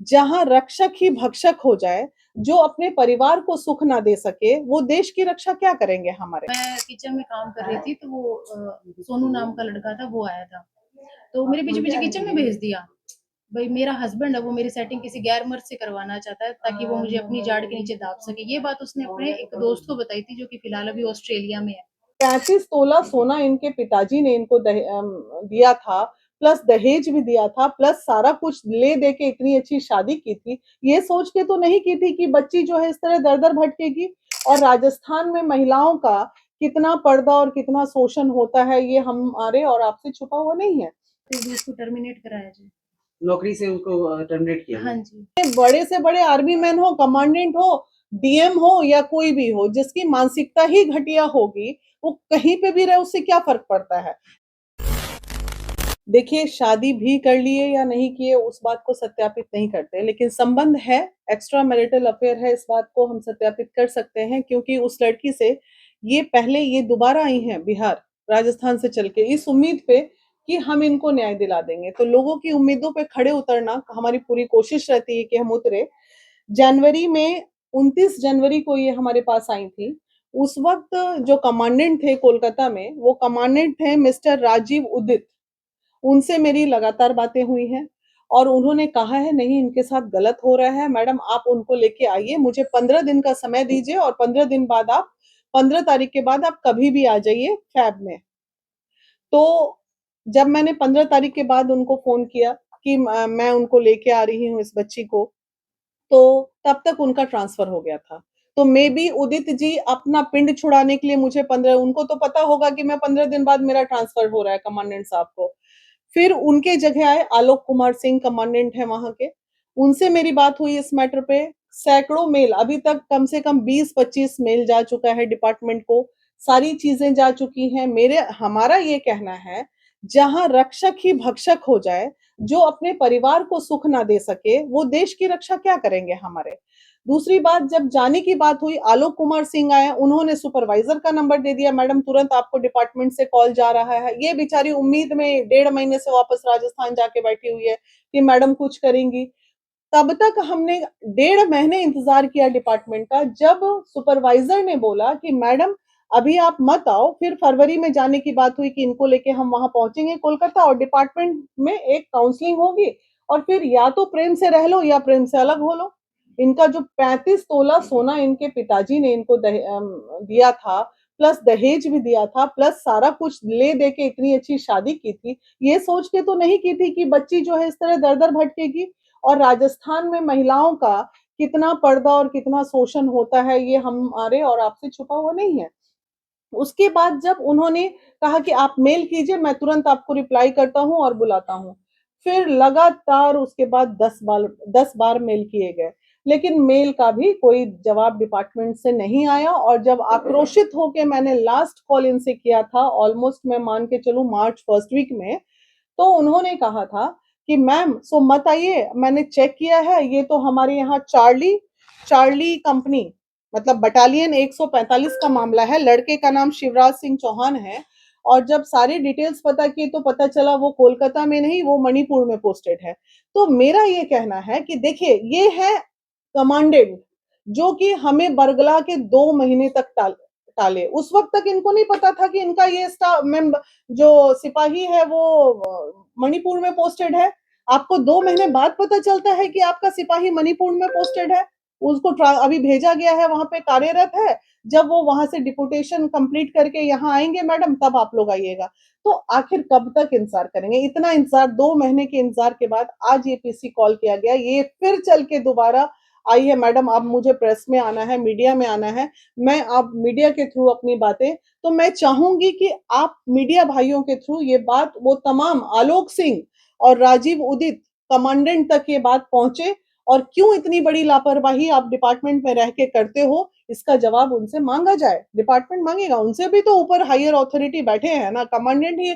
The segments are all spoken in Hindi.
जहां रक्षक ही भक्षक हो जाए, जो अपने परिवार को सुख ना दे सके, वो देश की रक्षा क्या करेंगे हमारे। मैं किचन में काम कर रही थी तो वो सोनू नाम का लड़का था, वो आया था तो मेरे पीछे पीछे किचन में भेज दिया। भाई मेरा हस्बैंड है, वो मेरी सेटिंग किसी गैर मर्द से करवाना चाहता है ताकि वो मुझे अपनी जाड़ के नीचे दाब सके। ये बात उसने अपने एक दोस्त को बताई थी जो कि फिलहाल अभी ऑस्ट्रेलिया में है। 35 तोला सोना इनके पिताजी ने इनको दिया था, प्लस दहेज भी दिया था, प्लस सारा कुछ ले दे के इतनी अच्छी शादी की थी। ये सोच के तो नहीं की थी कि बच्ची जो है इस तरह दर दर भटकेगी। और राजस्थान में महिलाओं का कितना पर्दा और कितना शोषण होता है, ये हमारे और आपसे छुपा हुआ नहीं है। फिर उसको टर्मिनेट कराया जाए, नौकरी से उसको टर्मिनेट किया। हाँ जी। बड़े से बड़े आर्मी मैन हो, कमांडेंट हो, डीएम हो या कोई भी हो, जिसकी मानसिकता ही घटिया होगी, वो कहीं पे भी रहे, उससे क्या फर्क पड़ता है। देखिए, शादी भी कर लिए या नहीं किए उस बात को सत्यापित नहीं करते, लेकिन संबंध है, एक्स्ट्रा मैरिटल अफेयर है, इस बात को हम सत्यापित कर सकते हैं, क्योंकि उस लड़की से ये दोबारा आई हैं बिहार, राजस्थान से चल के, इस उम्मीद पे कि हम इनको न्याय दिला देंगे। तो लोगों की उम्मीदों पे खड़े उतरना हमारी पूरी कोशिश रहती है कि हम उतरे। जनवरी में 29 जनवरी को ये हमारे पास आई थी। उस वक्त जो कमांडेंट थे कोलकाता में, वो कमांडेंट थे मिस्टर राजीव उदित। उनसे मेरी लगातार बातें हुई हैं और उन्होंने कहा है नहीं, इनके साथ गलत हो रहा है, मैडम आप उनको लेके आइए, मुझे 15 दिन का समय दीजिए और 15 दिन बाद आप 15 तारीख के बाद आप कभी भी आ जाइए फैब में। तो जब मैंने 15 तारीख के बाद उनको फोन किया कि मैं उनको लेके आ रही हूँ इस बच्ची को, तो तब तक उनका ट्रांसफर हो गया था। तो मे बी उदित जी अपना पिंड छुड़ाने के लिए मुझे 15, उनको तो पता होगा कि मैं 15 दिन बाद मेरा ट्रांसफर हो रहा है कमांडेंट साहब को। फिर उनके जगह आए आलोक कुमार सिंह, कमांडेंट है वहां के। उनसे मेरी बात हुई इस मैटर पे। सैकड़ों मेल, अभी तक कम से कम 20-25 मेल जा चुका है डिपार्टमेंट को, सारी चीजें जा चुकी हैं। मेरे हमारा ये कहना है, जहां रक्षक ही भक्षक हो जाए, जो अपने परिवार को सुख ना दे सके, वो देश की रक्षा क्या करेंगे हमारे। दूसरी बात, जब जाने की बात हुई, आलोक कुमार सिंह आए, उन्होंने सुपरवाइजर का नंबर दे दिया, मैडम तुरंत आपको डिपार्टमेंट से कॉल जा रहा है। ये बेचारी उम्मीद में 1.5 महीने से वापस राजस्थान जाके बैठी हुई है कि मैडम कुछ करेंगी। तब तक हमने 1.5 महीने इंतजार किया डिपार्टमेंट का। जब सुपरवाइजर ने बोला कि मैडम अभी आप मत आओ, फिर फरवरी में जाने की बात हुई कि इनको लेके हम वहां पहुंचेंगे कोलकाता और डिपार्टमेंट में एक काउंसलिंग होगी और फिर या तो प्रेम से रह लो या प्रेम से अलग हो लो। इनका जो 35 तोला सोना इनके पिताजी ने इनको दिया था, प्लस दहेज भी दिया था, प्लस सारा कुछ ले दे के इतनी अच्छी शादी की थी, ये सोच के तो नहीं की थी कि बच्ची जो है इस तरह दर दर भटकेगी। और राजस्थान में महिलाओं का कितना पर्दा और कितना शोषण होता है, ये हमारे और आपसे छुपा हुआ नहीं है। उसके बाद जब उन्होंने कहा कि आप मेल कीजिए, मैं तुरंत आपको रिप्लाई करता हूं और बुलाता हूं, फिर लगातार उसके बाद 10 बार मेल किए गए, लेकिन मेल का भी कोई जवाब डिपार्टमेंट से नहीं आया। और जब आक्रोशित होकर मैंने लास्ट कॉल इनसे किया था, ऑलमोस्ट मैं मान के चलूं मार्च फर्स्ट वीक में, तो उन्होंने कहा था कि मैम सो मत आइए, मैंने चेक किया है, ये तो हमारे यहाँ चार्ली चार्ली कंपनी, मतलब बटालियन 145 का मामला है। लड़के का नाम शिवराज सिंह चौहान है। और जब सारी डिटेल्स पता की तो पता चला वो कोलकाता में नहीं, वो मणिपुर में पोस्टेड है। तो मेरा ये कहना है कि देखिए, ये है कमांडेंट जो कि हमें बरगला के 2 महीने तक टाले। उस वक्त तक इनको नहीं पता था कि इनका ये स्टाफ मेंबर जो सिपाही है वो मणिपुर में पोस्टेड है। आपको 2 महीने बाद पता चलता है कि आपका सिपाही मणिपुर में पोस्टेड है। उसको अभी भेजा गया है, वहां पे कार्यरत है। जब वो वहां से डिपुटेशन कंप्लीट करके यहाँ आएंगे मैडम, तब आप लोग आइएगा। तो आखिर कब तक इंतजार करेंगे, इतना इंतजार, 2 महीने के इंतजार के बाद आज ये पीसी कॉल किया गया, ये फिर चल के दोबारा आई है मैडम अब मुझे प्रेस में आना है, मीडिया में आना है, मैं अब मीडिया के थ्रू अपनी बातें, तो मैं चाहूंगी कि आप मीडिया भाइयों के थ्रू ये बात वो तमाम आलोक सिंह और राजीव उदित कमांडेंट तक ये बात पहुंचे। और क्यों इतनी बड़ी लापरवाही आप डिपार्टमेंट में रह के करते हो, इसका जवाब उनसे मांगा जाए। डिपार्टमेंट मांगेगा, उनसे भी तो ऊपर हायर अथॉरिटी बैठे हैं ना, कमांडेंट ही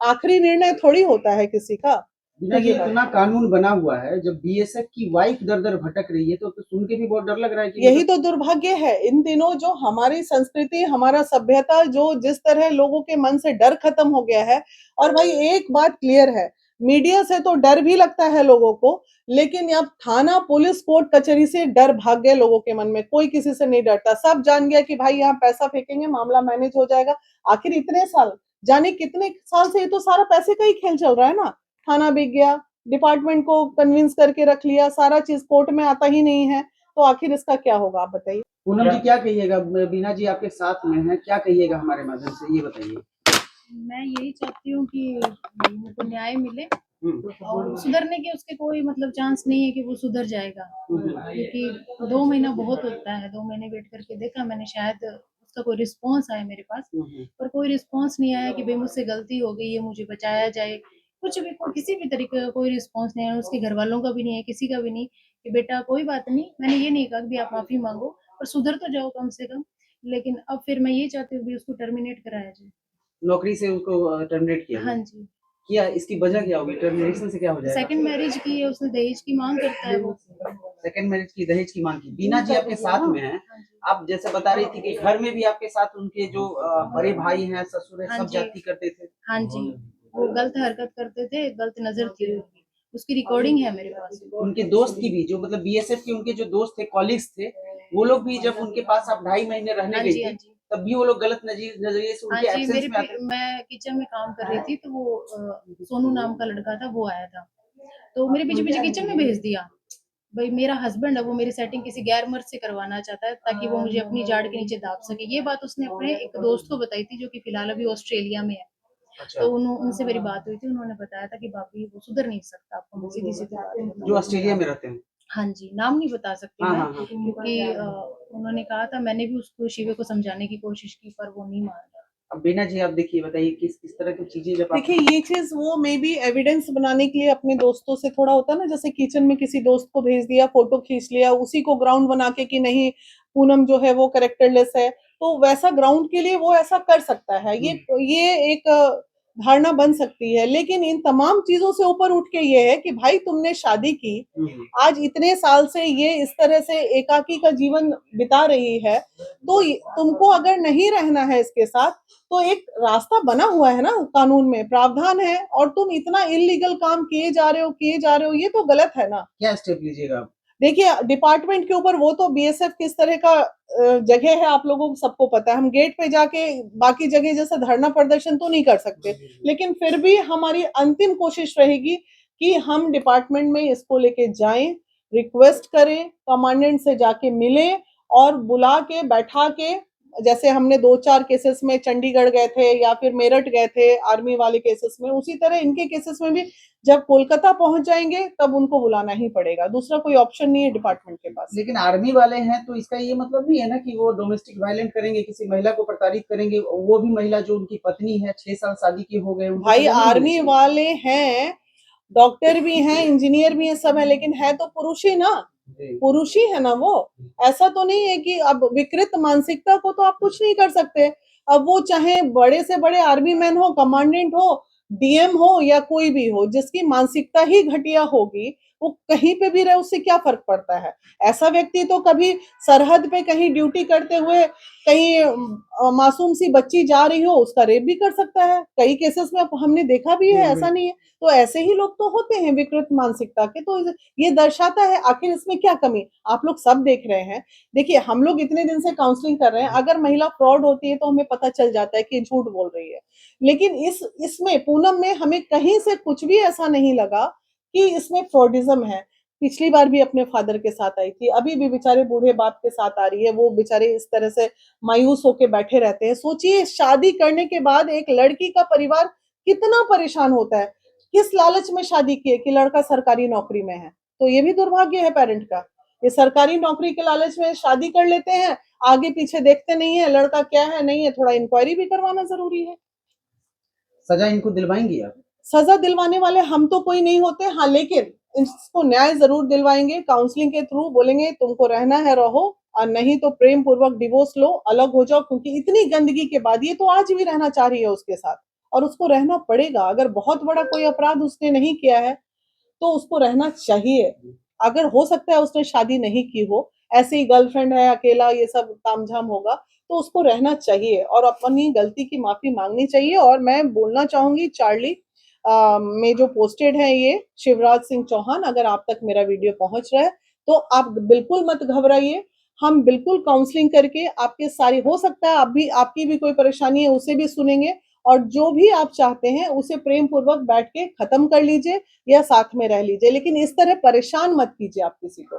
आखिरी निर्णय थोड़ी होता है किसी का। बिना ये इतना कानून बना हुआ है, जब बीएसएफ की वाइफ दर दर भटक रही है तो सुन के भी बहुत डर लग रहा है कि यही तो दुर्भाग्य है इन दिनों, जो हमारी संस्कृति, हमारा सभ्यता, जो जिस तरह लोगों के मन से डर खत्म हो गया है। और भाई एक बात क्लियर है, मीडिया से तो डर भी लगता है लोगों को, लेकिन अब थाना, पुलिस, कोर्ट कचहरी से डर भाग गए लोगों के मन में। कोई किसी से नहीं डरता। सब जान गया कि भाई यहाँ पैसा फेंकेंगे, मामला मैनेज हो जाएगा। आखिर इतने साल, जाने कितने साल से ये तो सारा पैसे का ही खेल चल रहा है ना। थाना बिक गया, डिपार्टमेंट को कन्विंस करके रख लिया, सारा चीज कोर्ट में आता ही नहीं है, तो आखिर इसका क्या होगा, आप बताइए। पूनम जी क्या कहिएगा, बीना जी आपके साथ में हैं, क्या कहिएगा हमारे माध्यम से, ये बताइए। मैं यही चाहती हूँ कि उनको न्याय मिले और सुधरने के उसके कोई मतलब चांस नहीं है कि वो सुधर जाएगा, क्योंकि 2 महीना बहुत होता है। 2 महीने वेट करके देखा मैंने, शायद उसका कोई रिस्पॉन्स आया मेरे पास, पर कोई रिस्पॉन्स नहीं आया कि भाई मुझसे गलती हो गई है, मुझे बचाया जाए। कुछ भी, कोई किसी भी तरीके का कोई रिस्पॉन्स नहीं आया, उसके घर वालों का भी नहीं है, किसी का भी नहीं कि बेटा कोई बात नहीं। मैंने ये नहीं कहा कि आप माफी मांगो, पर सुधर तो जाओ कम से कम। लेकिन अब फिर मैं ये चाहती हूँ कि उसको टर्मिनेट कराया जाए। नौकरी से उनको टर्मिनेट किया हाँ गया। जी। किया, इसकी वजह क्या होगी, टर्मिनेशन से क्या हो जाएगा? सेकंड मैरिज की है उसने, दहेज की मांग करता है वो। सेकंड मैरिज की, दहेज की मांग की। बीना जी आपके साथ में हैं, हाँ जी। आप जैसे बता रही थी कि घर में भी आपके साथ उनके जो बड़े भाई हैं, ससुर है, हाँ सब जी। जाति करते थे। हाँ जी, वो गलत हरकत करते थे, गलत नजर थी उनकी। उसकी रिकॉर्डिंग है मेरे पास। उनके दोस्त की भी, जो मतलब बीएसएफ के उनके जो दोस्त थे, कॉलीग्स थे, वो लोग भी जब उनके पास आप 2.5 महीने रहने हाँ गई जी, थी, हाँ जी। तब भी वो लोग गलत नजरिए से हाँ उनके जी, एब्सेंस में आते थे। मैं किचन में काम कर रही थी, तो वो सोनू नाम का लड़का था, वो आया था। तो मेरे पीछे पीछे किचन में भेज दिया। भाई मेरा हस्बैंड है, वो मेरी सेटिंग किसी गैर मर्द से करवाना चाहता है ताकि वो मुझे अपनी जाड़ के नीचे दाब सके। ये बात उसने अपने एक दोस्त को बताई थी, जो कि फिलहाल अभी ऑस्ट्रेलिया में है। अच्छा। तो उनसे मेरी बात हुई थी, उन्होंने बताया था कि भाभी वो सुधर नहीं सकता, आपको मैं सीधी सीधी बात जो बताऊं। ऑस्ट्रेलिया में रहते हैं। हाँ जी, नाम नहीं बता सकती हाँ मैं, हाँ हाँ। क्योंकि उन्होंने कहा था, मैंने भी उसको, शिवे को समझाने की कोशिश की, पर वो नहीं मान रहा। अब बीना जी आप देखिए, बताइए किस तरह की चीजें जब आप देखिए, ये चीज वो मे बी एविडेंस बनाने के लिए अपने दोस्तों से, थोड़ा होता है ना, जैसे किचन में किसी दोस्त को भेज दिया, फोटो खींच लिया, उसी को ग्राउंड बना के कि नहीं पूनम जो है वो कैरेक्टरलेस है, तो वैसा ग्राउंड के लिए वो ऐसा कर सकता है। ये एक धारणा बन सकती है, लेकिन इन तमाम चीजों से ऊपर उठ के ये है कि भाई तुमने शादी की, आज इतने साल से ये इस तरह से एकाकी का जीवन बिता रही है, तो तुमको अगर नहीं रहना है इसके साथ, तो एक रास्ता बना हुआ है ना, कानून में प्रावधान है, और तुम इतना इलीगल काम किए जा रहे हो, ये तो गलत है ना। क्या स्टेप लीजिएगा आप? देखिए, डिपार्टमेंट के ऊपर वो तो बीएसएफ किस तरह का जगह है आप लोगों को सबको पता है। हम गेट पे जाके बाकी जगह जैसा धरना प्रदर्शन तो नहीं कर सकते, लेकिन फिर भी हमारी अंतिम कोशिश रहेगी कि हम डिपार्टमेंट में इसको लेके जाएं, रिक्वेस्ट करें, कमांडेंट से जाके मिलें और बुला के बैठा के, जैसे हमने 2-4 केसेस में चंडीगढ़ गए थे या फिर मेरठ गए थे आर्मी वाले केसेस में, उसी तरह इनके केसेस में भी जब कोलकाता पहुंच जाएंगे तब उनको बुलाना ही पड़ेगा। दूसरा कोई ऑप्शन नहीं है डिपार्टमेंट के पास। लेकिन आर्मी वाले हैं तो इसका ये मतलब नहीं है ना कि वो डोमेस्टिक वायलेंट करेंगे, किसी महिला को प्रताड़ित करेंगे, वो भी महिला जो उनकी पत्नी है, 6 साल शादी की हो गए, भाई आर्मी वाले हैं, डॉक्टर भी हैं, इंजीनियर भी हैं, सब है, लेकिन है तो पुरुष ही ना, पुरुष ही है ना वो। ऐसा तो नहीं है कि अब विकृत मानसिकता को तो आप कुछ नहीं कर सकते। अब वो चाहे बड़े से बड़े आर्मी मैन हो, कमांडेंट हो, डीएम हो या कोई भी हो, जिसकी मानसिकता ही घटिया होगी, वो कहीं पे भी रहे, उससे क्या फर्क पड़ता है। ऐसा व्यक्ति तो कभी सरहद पे कहीं ड्यूटी करते हुए कहीं मासूम सी बच्ची जा रही हो, उसका रेप भी कर सकता है। कई केसेस में हमने देखा भी है, ऐसा नहीं है। तो ऐसे ही लोग तो होते हैं विकृत मानसिकता के, तो ये दर्शाता है आखिर इसमें क्या कमी। आप लोग सब देख रहे हैं। देखिए, हम लोग इतने दिन से काउंसलिंग कर रहे हैं, अगर महिला फ्रॉड होती है तो हमें पता चल जाता है कि झूठ बोल रही है, लेकिन इसमें पूनम में हमें कहीं से कुछ भी ऐसा नहीं लगा कि इसमें फ्रॉडिज्म है। पिछली बार भी अपने फादर के साथ आई थी, अभी भी बेचारे बूढ़े बाप के साथ आ रही है। वो बेचारे इस तरह से मायूस होके बैठे रहते हैं। सोचिए, शादी करने के बाद एक लड़की का परिवार कितना परेशान होता है, किस लालच में शादी किए कि लड़का सरकारी नौकरी में है। तो ये भी दुर्भाग्य है पेरेंट का, ये सरकारी नौकरी के लालच में शादी कर लेते हैं, आगे पीछे देखते नहीं है लड़का क्या है नहीं है, थोड़ा इंक्वायरी भी करवाना जरूरी है। सजा इनको दिलवाएंगी आप? सजा दिलवाने वाले हम तो कोई नहीं होते, हाँ, लेकिन इसको न्याय जरूर दिलवाएंगे। काउंसलिंग के थ्रू बोलेंगे तुमको रहना है रहो, और नहीं तो प्रेम पूर्वक डिवोर्स लो, अलग हो जाओ, क्योंकि इतनी गंदगी के बाद ये तो आज भी रहना चाह रही है उसके साथ, और उसको रहना पड़ेगा। अगर बहुत बड़ा कोई अपराध उसने नहीं किया है तो उसको रहना चाहिए। अगर हो सकता है उसने शादी नहीं की हो, ऐसे ही गर्लफ्रेंड है, अकेला ये सब तामझाम होगा, तो उसको रहना चाहिए और अपनी गलती की माफी मांगनी चाहिए। और मैं बोलना चाहूंगी, चार्ली, में जो पोस्टेड है ये शिवराज सिंह चौहान, अगर आप तक मेरा वीडियो पहुंच रहा है तो आप बिल्कुल मत घबराइए। हम बिल्कुल काउंसलिंग करके आपके सारी, हो सकता है आप भी, आपकी भी कोई परेशानी है उसे भी सुनेंगे, और जो भी आप चाहते हैं उसे प्रेम पूर्वक बैठ के खत्म कर लीजिए या साथ में रह लीजिए, लेकिन इस तरह परेशान मत कीजिए आप किसी को।